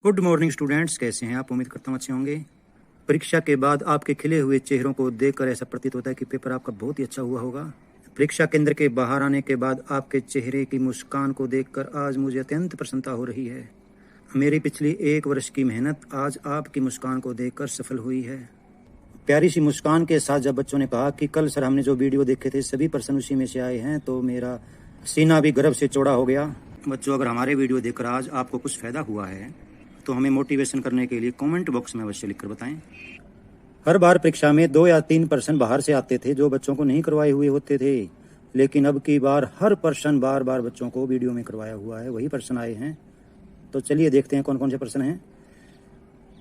Good morning students, कैसे हैं आप? उम्मीद करता हूँ अच्छे होंगे। परीक्षा के बाद आपके खिले हुए चेहरों को देखकर ऐसा प्रतीत होता है कि पेपर आपका बहुत ही अच्छा हुआ होगा। परीक्षा केंद्र के बाहर आने के बाद आपके चेहरे की मुस्कान को देखकर आज मुझे अत्यंत प्रसन्नता हो रही है। मेरी पिछली 1 वर्ष की मेहनत आज आपकी मुस्कान को देखकर सफल हुई है। प्यारी सी मुस्कान के साथ जब बच्चों ने कहा कि कल सर हमने जो वीडियो देखे थे सभी पर्सन उसी में से आए हैं, तो मेरा सीना भी गर्व से चौड़ा हो गया। बच्चों, अगर हमारे वीडियो देखकर आज आपको कुछ फ़ायदा हुआ है तो हमें मोटिवेशन करने के लिए कमेंट बॉक्स में अवश्य लिखकर बताएं। हर बार परीक्षा में 2 या 3 पर्सन बाहर से आते थे जो बच्चों को नहीं करवाए हुए होते थे, लेकिन अब की बार हर पर्सन बार बार बच्चों को वीडियो में करवाया हुआ है। वही पर्सन आए हैं, तो चलिए देखते हैं कौन कौन से पर्सन हैं।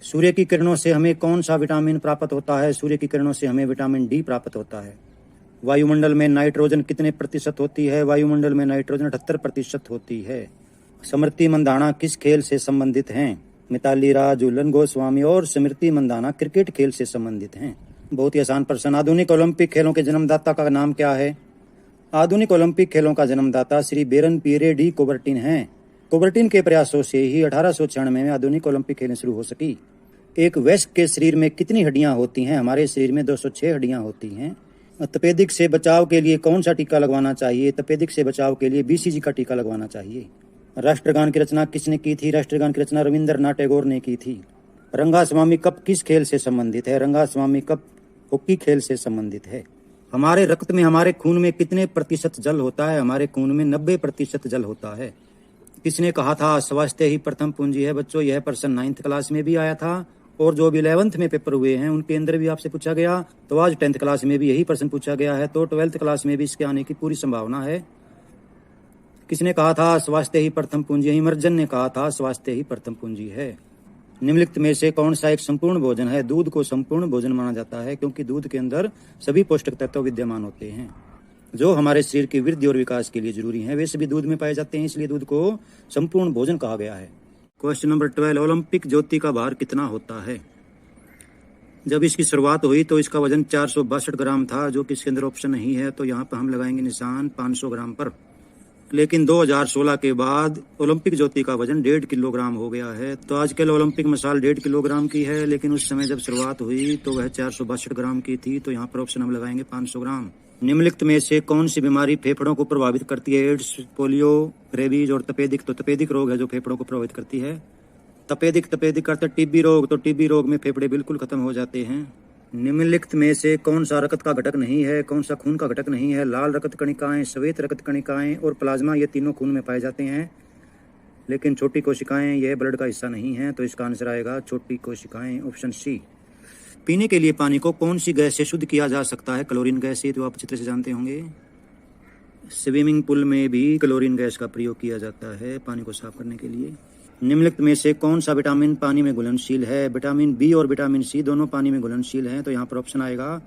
सूर्य की किरणों से हमें कौन सा विटामिन प्राप्त होता है? सूर्य की किरणों से हमें विटामिन डी प्राप्त होता है। वायुमंडल में नाइट्रोजन कितने प्रतिशत होती है? वायुमंडल में नाइट्रोजन 78% होती है। स्मृति मंदाना किस खेल से संबंधित हैं? मिताली राज, झूलन गोस्वामी और स्मृति मंदाना क्रिकेट खेल से संबंधित हैं। बहुत ही आसान प्रश्न। आधुनिक ओलंपिक खेलों के जन्मदाता का नाम क्या है? आधुनिक ओलंपिक खेलों का जन्मदाता श्री बेरन पियरे डी कोबर्टिन हैं। कोबर्टिन के प्रयासों से ही 1896 में आधुनिक ओलंपिक खेलें शुरू हो सकी। एक वयस्क के शरीर में कितनी हड्डियां होती हैं? हमारे शरीर में 206 हड्डियां होती हैं। तपेदिक से बचाव के लिए कौन सा टीका लगवाना चाहिए? तपेदिक से बचाव के लिए BCG का टीका लगवाना चाहिए। राष्ट्रगान की रचना किसने की थी? राष्ट्रगान की रचना रविंद्रनाथ टैगोर ने की थी। रंगास्वामी कप किस खेल से संबंधित है? रंगास्वामी कप हॉकी खेल से संबंधित है। हमारे रक्त में, हमारे खून में कितने प्रतिशत जल होता है? हमारे खून में 90% जल होता है। किसने कहा था स्वास्थ्य ही प्रथम पूंजी है? बच्चों, यह प्रश्न 9th क्लास में भी आया था और जो भी 11th में पेपर हुए हैं उनके अंदर भी आपसे पूछा गया। तो आज 10th क्लास में भी यही प्रश्न पूछा गया है, तो 12th क्लास में भी इसके आने की पूरी संभावना है। किसने कहा था स्वास्थ्य ही प्रथम पूंजी है? हिमर्जन ने कहा था स्वास्थ्य ही प्रथम पूंजी है। निम्नलिखित में से कौन सा एक संपूर्ण भोजन है? दूध को संपूर्ण भोजन माना जाता है क्योंकि दूध के अंदर सभी पौष्टिक तत्व विद्यमान होते हैं जो हमारे शरीर की वृद्धि और विकास के लिए जरूरी हैं। वे सभी दूध में पाए जाते हैं, इसलिए दूध को संपूर्ण भोजन कहा गया है। क्वेश्चन नंबर 12, ओलंपिक ज्योति का भार कितना होता है? जब इसकी शुरुआत हुई तो इसका वजन 462 ग्राम था, जो कि इसके अंदर ऑप्शन नहीं है, तो यहाँ पर हम लगाएंगे निशान 500 ग्राम पर। लेकिन 2016 के बाद ओलंपिक ज्योति का वजन 1.5 किलोग्राम हो गया है। तो आजकल ओलंपिक मशाल 1.5 किलोग्राम की है, लेकिन उस समय जब शुरुआत हुई तो वह 462 ग्राम की थी, तो यहाँ पर ऑप्शन हम लगाएंगे 500 ग्राम। निम्नलिखित में से कौन सी बीमारी फेफड़ों को प्रभावित करती है? एड्स, पोलियो, रेबीज और तपेदिक। तो तपेदिक रोग है जो फेफड़ों को प्रभावित करती है। तपेदिक करते टीबी रोग, तो टीबी रोग में फेफड़े बिल्कुल खत्म हो जाते हैं। निम्नलिखित में से कौन सा रक्त का घटक नहीं है? कौन सा खून का घटक नहीं है? लाल रक्त कणिकाएं, श्वेत रक्त कणिकाएं और प्लाज्मा, ये तीनों खून में पाए जाते हैं, लेकिन छोटी कोशिकाएं यह ब्लड का हिस्सा नहीं है, तो इसका आंसर आएगा छोटी कोशिकाएं, ऑप्शन सी। पीने के लिए पानी को कौन सी गैस से शुद्ध किया जा सकता है? क्लोरीन गैस से, तो आप अच्छी तरह से जानते होंगे। स्विमिंग पूल में भी क्लोरीन गैस का प्रयोग किया जाता है पानी को साफ करने के लिए। निम्नलिखित में से कौन सा विटामिन पानी में घुलनशील है? विटामिन बी और विटामिन सी दोनों पानी में घुलनशील हैं, तो यहाँ पर ऑप्शन आएगा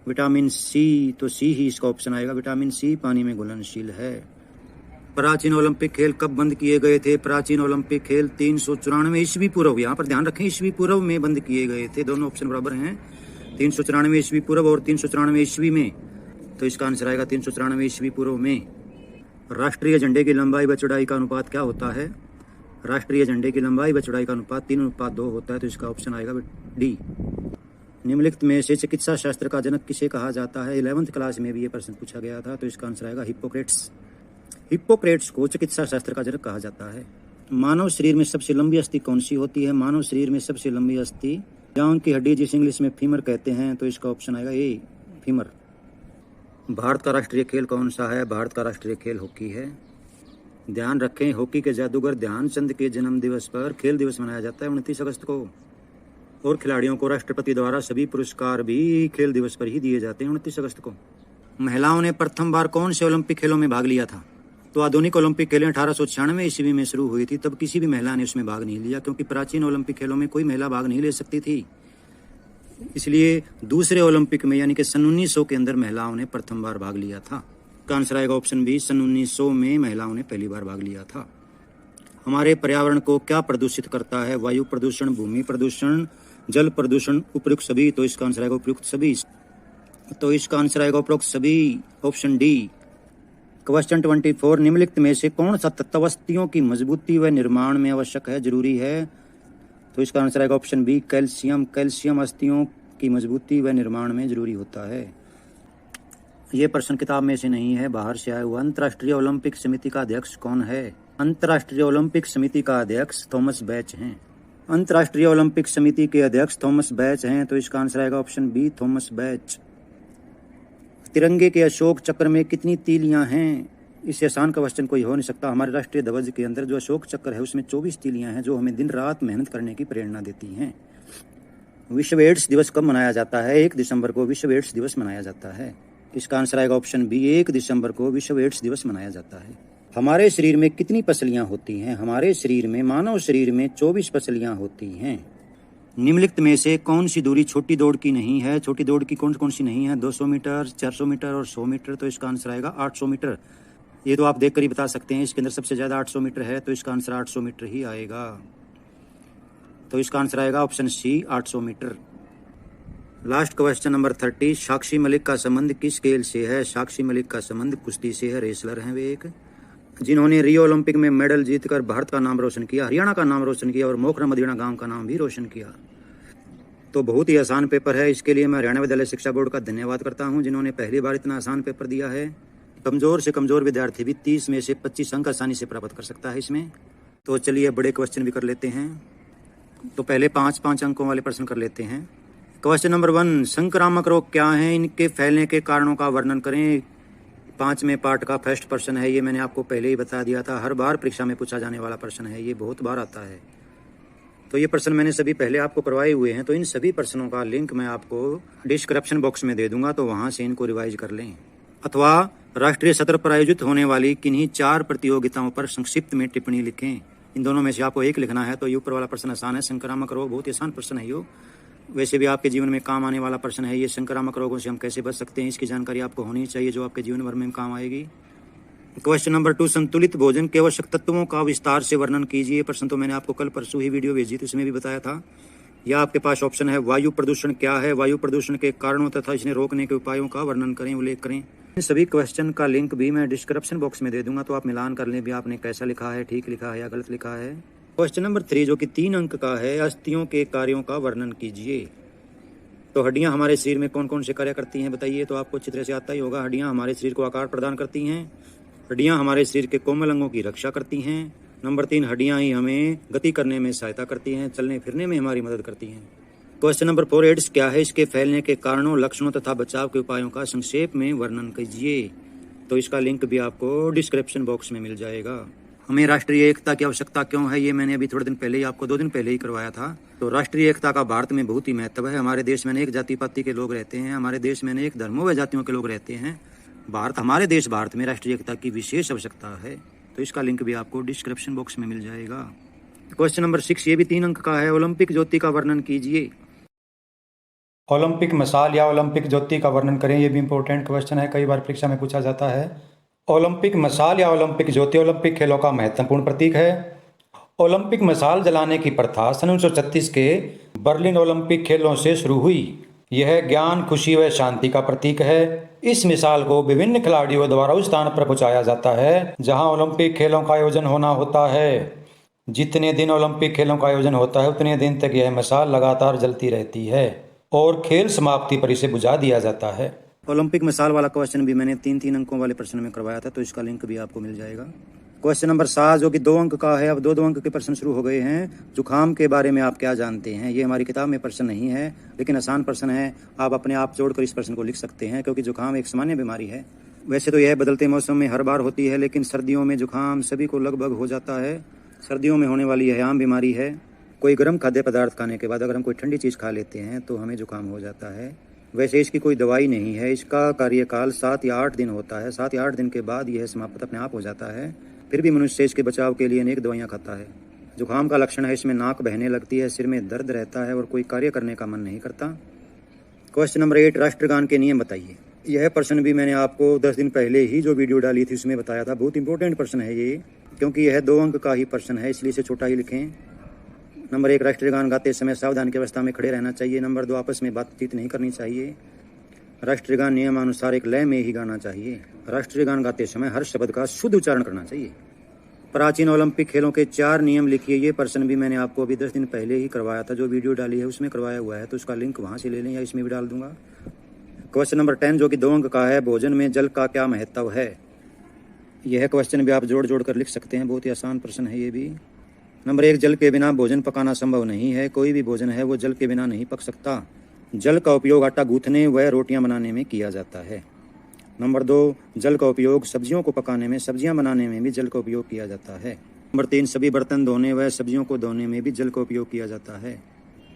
विटामिन सी, तो सी ही इसका ऑप्शन आएगा। विटामिन सी पानी में घुलनशील है। प्राचीन ओलंपिक खेल कब बंद किए गए थे? प्राचीन ओलंपिक खेल 394 ईस्वी पूर्व, यहाँ पर ध्यान रखें ईस्वी पूर्व में बंद किए गए थे। दोनों ऑप्शन बराबर हैं, 394 ईस्वी पूर्व और 394 ईस्वी में, तो इसका आंसर आएगा 394 ईस्वी पूर्व में। राष्ट्रीय झंडे की लंबाई व चौड़ाई का अनुपात क्या होता है? राष्ट्रीय झंडे की लंबाई व चौड़ाई का अनुपात 3:2 होता है, तो इसका ऑप्शन आएगा डी। निम्नलिखित में से चिकित्सा शास्त्र का जनक किसे कहा जाता है? 11th क्लास में भी ये प्रश्न पूछा गया था, तो इसका आंसर आएगा हिप्पोक्रेट्स। हिप्पोक्रेट्स को चिकित्सा शास्त्र का जनक कहा जाता है। मानव शरीर में सबसे लंबी अस्थि कौन सी होती है? मानव शरीर में सबसे लंबी अस्थि जांघ की हड्डी, जिसे इंग्लिश में फीमर कहते हैं, तो इसका ऑप्शन आएगा ए, फीमर। भारत का राष्ट्रीय खेल कौन सा है? भारत का राष्ट्रीय खेल हॉकी है। ध्यान रखें, हॉकी के जादूगर ध्यानचंद के जन्म दिवस पर खेल दिवस मनाया जाता है 29 अगस्त को, और खिलाड़ियों को राष्ट्रपति द्वारा सभी पुरस्कार भी खेल दिवस पर ही दिए जाते हैं 29 अगस्त को। महिलाओं ने प्रथम बार कौन से ओलंपिक खेलों में भाग लिया था? तो आधुनिक ओलंपिक खेलें 1896 ईस्वी में शुरू हुई थी, तब किसी भी महिला ने उसमें भाग नहीं लिया, क्योंकि प्राचीन ओलंपिक खेलों में कोई महिला भाग नहीं ले सकती थी। इसलिए दूसरे ओलंपिक में यानी कि सन 1900 के अंदर महिलाओं ने प्रथम बार भाग लिया था। का आंसर आएगा ऑप्शन बी, सन 1900 में महिलाओं ने पहली बार भाग लिया था। हमारे पर्यावरण को क्या प्रदूषित करता है? वायु प्रदूषण, भूमि प्रदूषण, जल प्रदूषण, उपयुक्त सभी, तो इसका आंसर आएगा उपयुक्त सभी। तो इसका आंसर आएगा उपयुक्त सभी, ऑप्शन डी। क्वेश्चन 24, निम्नलिखित में से कौन सा तत्व अസ്ഥियों की मजबूती व निर्माण में आवश्यक है, जरूरी है? तो इसका आंसर आएगा ऑप्शन बी, कैल्शियम। कैल्शियम अസ്ഥियों की मजबूती व निर्माण में जरूरी होता है। ये प्रश्न किताब में से नहीं है, बाहर से आया हुआ। अंतर्राष्ट्रीय ओलंपिक समिति का अध्यक्ष कौन है? अंतर्राष्ट्रीय ओलंपिक समिति का अध्यक्ष थॉमस बैच हैं। अंतर्राष्ट्रीय ओलंपिक समिति के अध्यक्ष थॉमस बैच हैं, तो इसका आंसर आएगा ऑप्शन बी, थॉमस बैच। तिरंगे के अशोक चक्र में कितनी तीलियां हैं? इससे आसान क्वेश्चन कोई हो नहीं सकता। हमारे राष्ट्रीय ध्वज के अंदर जो अशोक चक्र है उसमें 24 तीलियां हैं, जो हमें दिन रात मेहनत करने की प्रेरणा देती हैं। विश्व एड्स दिवस कब मनाया जाता है? 1 दिसंबर को विश्व एड्स दिवस मनाया जाता है। इसका आंसर आएगा ऑप्शन बी, 1 दिसंबर को विश्व एड्स दिवस मनाया जाता है। हमारे शरीर में कितनी पसलियां होती हैं? हमारे शरीर में, मानव शरीर में 24 पसलियां होती हैं। निम्नलिखित में से कौन सी दूरी छोटी दौड़ की नहीं है? छोटी दौड़ की कौन कौन सी नहीं है? 200 मीटर, 400 मीटर और 100 मीटर। तो इसका आंसर आएगा 800 मीटर। ये तो आप देखकर ही बता सकते हैं, इसके अंदर सबसे ज़्यादा 800 मीटर है, तो इसका आंसर 800 मीटर ही आएगा। तो इसका आंसर आएगा option C, 800 metre. Last question number 30, Sakshi Malik का संबंध किस खेल से है? साक्षी मलिक का संबंध कुश्ती से है, रेसलर हैं वे एक, जिन्होंने रियो ओलंपिक में मेडल जीतकर भारत का नाम रोशन किया, हरियाणा का नाम रोशन किया और मोखरा मदीना गांव का नाम भी रोशन किया। तो बहुत ही आसान पेपर है। इसके लिए मैं हरियाणा विद्यालय शिक्षा बोर्ड का धन्यवाद करता हूं, जिन्होंने पहली बार इतना आसान पेपर दिया है। कमजोर से कमजोर विद्यार्थी भी 30 में से 25 अंक आसानी से प्राप्त कर सकता है इसमें। तो चलिए बड़े क्वेश्चन भी कर लेते हैं। तो पहले 5-5 अंकों वाले प्रश्न कर लेते हैं। क्वेश्चन नंबर 1, संक्रामक रोग क्या हैं? इनके फैलने के कारणों का वर्णन करें। 5वें पार्ट का फर्स्ट प्रश्न है, ये मैंने आपको पहले ही बता दिया था। हर बार परीक्षा में पूछा जाने वाला प्रश्न है, ये बहुत बार आता है। तो ये प्रश्न मैंने सभी पहले आपको करवाए हुए हैं, तो इन सभी प्रश्नों का लिंक मैं आपको डिस्क्रिप्शन बॉक्स में दे दूंगा, तो वहां से इनको रिवाइज कर लें। अथवा राष्ट्रीय सत्र पर आयोजित होने वाली किन्हीं 4 प्रतियोगिताओं पर संक्षिप्त में टिप्पणी लिखें। इन दोनों में से आपको एक लिखना है। तो ये ऊपर वाला प्रश्न आसान है, संक्रामक रोग, बहुत ही आसान प्रश्न है। यो वैसे भी आपके जीवन में काम आने वाला प्रश्न है। ये संक्रामक रोगों से हम कैसे बच सकते हैं, इसकी जानकारी आपको होनी चाहिए, जो आपके जीवन भर में काम आएगी। क्वेश्चन नंबर 2, संतुलित भोजन के आवश्यक तत्वों का विस्तार से वर्णन कीजिए। प्रश्न तो मैंने आपको कल परसों ही वीडियो भेजी थी, उसमें भी बताया था। या आपके पास ऑप्शन है, वायु प्रदूषण क्या है? वायु प्रदूषण के कारणों तथा इसे रोकने के उपायों का वर्णन करें, उल्लेख करें। इन सभी क्वेश्चन का लिंक भी मैं डिस्क्रिप्शन बॉक्स में दे दूंगा, तो आप मिलान कर लें भी आपने कैसा लिखा है, ठीक लिखा है या गलत लिखा है। क्वेश्चन नंबर 3 जो कि 3 अंक का है, अस्थियों के कार्यों का वर्णन कीजिए। तो हड्डियां हमारे शरीर में कौन कौन से कार्य करती हैं बताइए। तो आपको अच्छी तरह से आता ही होगा। हड्डियां हमारे शरीर को आकार प्रदान करती हैं। हड्डियां हमारे शरीर के कोमल अंगों की रक्षा करती हैं। नंबर 3, हड्डियां ही हमें गति करने में सहायता करती हैं, चलने फिरने में हमारी मदद करती हैं। क्वेश्चन नंबर 4, एड्स क्या है? इसके फैलने के कारणों, लक्षणों तथा बचाव के उपायों का संक्षेप में वर्णन कीजिए। तो इसका लिंक भी आपको डिस्क्रिप्शन बॉक्स में मिल जाएगा। हमें राष्ट्रीय एकता की आवश्यकता क्यों है, ये मैंने अभी थोड़े दिन पहले ही आपको 2 दिन पहले ही करवाया था। तो राष्ट्रीय एकता का भारत में बहुत ही महत्व है। हमारे देश में अनेक जाति पाति के लोग रहते हैं, हमारे देश में अनेक धर्मों व जातियों के लोग रहते हैं। हमारे देश भारत में राष्ट्रीय एकता की विशेष आवश्यकता है। तो इसका लिंक भी आपको डिस्क्रिप्शन बॉक्स में मिल जाएगा। क्वेश्चन नंबर 6, ये भी 3 अंक का है, ओलंपिक ज्योति का वर्णन कीजिए। ओलंपिक मशाल या ओलंपिक ज्योति का वर्णन करें। ये भी इंपॉर्टेंट क्वेश्चन है, कई बार परीक्षा में पूछा जाता है। ओलंपिक मशाल या ओलंपिक ज्योति ओलंपिक खेलों का महत्वपूर्ण प्रतीक है। ओलंपिक मशाल जलाने की प्रथा सन 1936 के बर्लिन ओलंपिक खेलों से शुरू हुई। यह ज्ञान, खुशी व शांति का प्रतीक है। इस मिसाल को विभिन्न खिलाड़ियों द्वारा उस स्थान पर पहुंचाया जाता है जहां ओलंपिक खेलों का आयोजन होना होता है। जितने दिन ओलंपिक खेलों का आयोजन होता है उतने दिन तक यह मिसाल लगातार जलती रहती है और खेल समाप्ति पर इसे बुझा दिया जाता है। ओलंपिक मिसाल वाला क्वेश्चन भी मैंने 3-3 अंकों वाले प्रश्न में करवाया था, तो इसका लिंक भी आपको मिल जाएगा। क्वेश्चन नंबर 7 जो कि 2 अंक का है, अब 2-2 अंक के प्रश्न शुरू हो गए हैं। जुकाम के बारे में आप क्या जानते हैं? ये हमारी किताब में प्रश्न नहीं है, लेकिन आसान प्रश्न है। आप अपने आप जोड़कर इस प्रश्न को लिख सकते हैं, क्योंकि जुकाम एक सामान्य बीमारी है। वैसे तो यह बदलते मौसम में हर बार होती है, लेकिन सर्दियों में जुकाम सभी को लगभग हो जाता है। सर्दियों में होने वाली यह आम बीमारी है। कोई गर्म खाद्य पदार्थ खाने के बाद अगर हम कोई ठंडी चीज़ खा लेते हैं तो हमें जुकाम हो जाता है। वैसे इसकी कोई दवाई नहीं है। इसका कार्यकाल 7 या 8 दिन होता है। 7 या 8 दिन के बाद यह समाप्त अपने आप हो जाता है। फिर भी मनुष्य इसके बचाव के लिए अनेक दवाइयाँ खाता है। जुकाम का लक्षण है इसमें नाक बहने लगती है, सिर में दर्द रहता है और कोई कार्य करने का मन नहीं करता। क्वेश्चन नंबर 8 राष्ट्रगान के नियम बताइए। यह प्रश्न भी मैंने आपको 10 दिन पहले ही जो वीडियो डाली थी उसमें बताया था। बहुत इंपॉर्टेंट प्रश्न है ये, क्योंकि यह 2 अंक का ही प्रश्न है, इसलिए इसे छोटा ही लिखें। नंबर 1 राष्ट्रीय गान गाते समय सावधान की अवस्था में खड़े रहना चाहिए। नंबर 2 आपस में बातचीत नहीं करनी चाहिए। राष्ट्रीय गान नियमानुसार एक लय में ही गाना चाहिए। राष्ट्रीय गान गाते समय हर शब्द का शुद्ध उच्चारण करना चाहिए। प्राचीन ओलंपिक खेलों के 4 नियम लिखिए। ये प्रश्न भी मैंने आपको अभी 10 दिन पहले ही करवाया था, जो वीडियो डाली है उसमें करवाया हुआ है, तो उसका लिंक वहां से ले लें या इसमें भी डाल दूंगा। क्वेश्चन नंबर 10 जो कि 2 अंक का है, भोजन में जल का क्या महत्व है। यह क्वेश्चन भी आप जोड़ जोड़ कर लिख सकते हैं, बहुत ही आसान प्रश्न है ये भी। नंबर 1, जल के बिना भोजन पकाना संभव नहीं है। कोई भी भोजन है वो जल के बिना नहीं पक सकता। जल का उपयोग आटा गूंथने व रोटियां बनाने में किया जाता है। नंबर 2, जल का उपयोग सब्जियों को पकाने में, सब्जियां बनाने में भी जल का उपयोग किया जाता है। नंबर 3, सभी बर्तन धोने व सब्जियों को धोने में भी जल का उपयोग किया जाता है।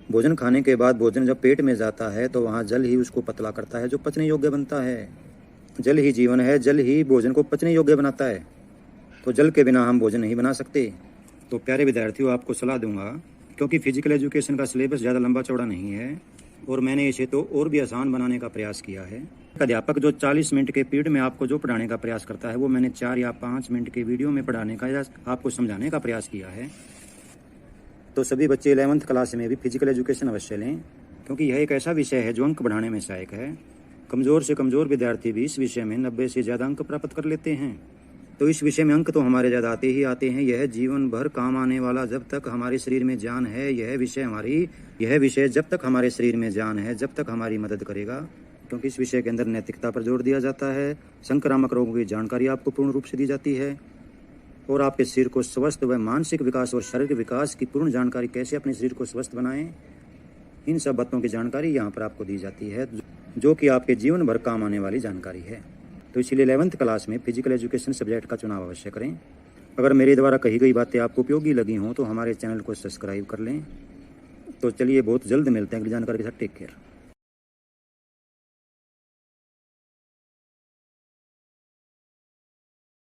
भोजन खाने के बाद भोजन जब पेट में जाता है तो वहाँ जल ही उसको पतला करता है, जो पचने योग्य बनता है। जल ही जीवन है, जल ही भोजन को पचने योग्य बनाता है, तो जल के बिना हम भोजन नहीं बना सकते। तो प्यारे विद्यार्थियों, आपको सलाह दूंगा, क्योंकि फिजिकल एजुकेशन का सिलेबस ज़्यादा लंबा चौड़ा नहीं है और मैंने इसे तो और भी आसान बनाने का प्रयास किया है। अध्यापक जो 40 मिनट के पीरियड में आपको जो पढ़ाने का प्रयास करता है वो मैंने 4 या 5 मिनट के वीडियो में पढ़ाने का या आपको समझाने का प्रयास किया है। तो सभी बच्चे 11th क्लास में भी फिजिकल एजुकेशन अवश्य लें, क्योंकि यह एक ऐसा विषय है जो अंक बढ़ाने में सहायक है। कमज़ोर से कमज़ोर विद्यार्थी भी इस विषय में 90 से ज़्यादा अंक प्राप्त कर लेते हैं। तो इस विषय में अंक तो हमारे ज़्यादा आते ही आते हैं। यह जीवन भर काम आने वाला, जब तक हमारे शरीर में जान है, यह विषय जब तक हमारे शरीर में जान है, जब तक हमारी मदद करेगा, क्योंकि इस विषय के अंदर नैतिकता पर जोर दिया जाता है। संक्रामक रोगों की जानकारी आपको पूर्ण रूप से दी जाती है और आपके शरीर को स्वस्थ व मानसिक विकास और शारीरिक विकास की पूर्ण जानकारी, कैसे अपने शरीर को स्वस्थ बनाएं, इन सब बातों की जानकारी यहाँ पर आपको दी जाती है, जो कि आपके जीवन भर काम आने वाली जानकारी है। तो इसलिए 11th क्लास में फिजिकल एजुकेशन सब्जेक्ट का चुनाव अवश्य करें। अगर मेरे द्वारा कही गई बातें आपको उपयोगी लगी हों तो हमारे चैनल को सब्सक्राइब कर लें। तो चलिए, बहुत जल्द मिलते हैं अगली जानकारी के साथ। Take care.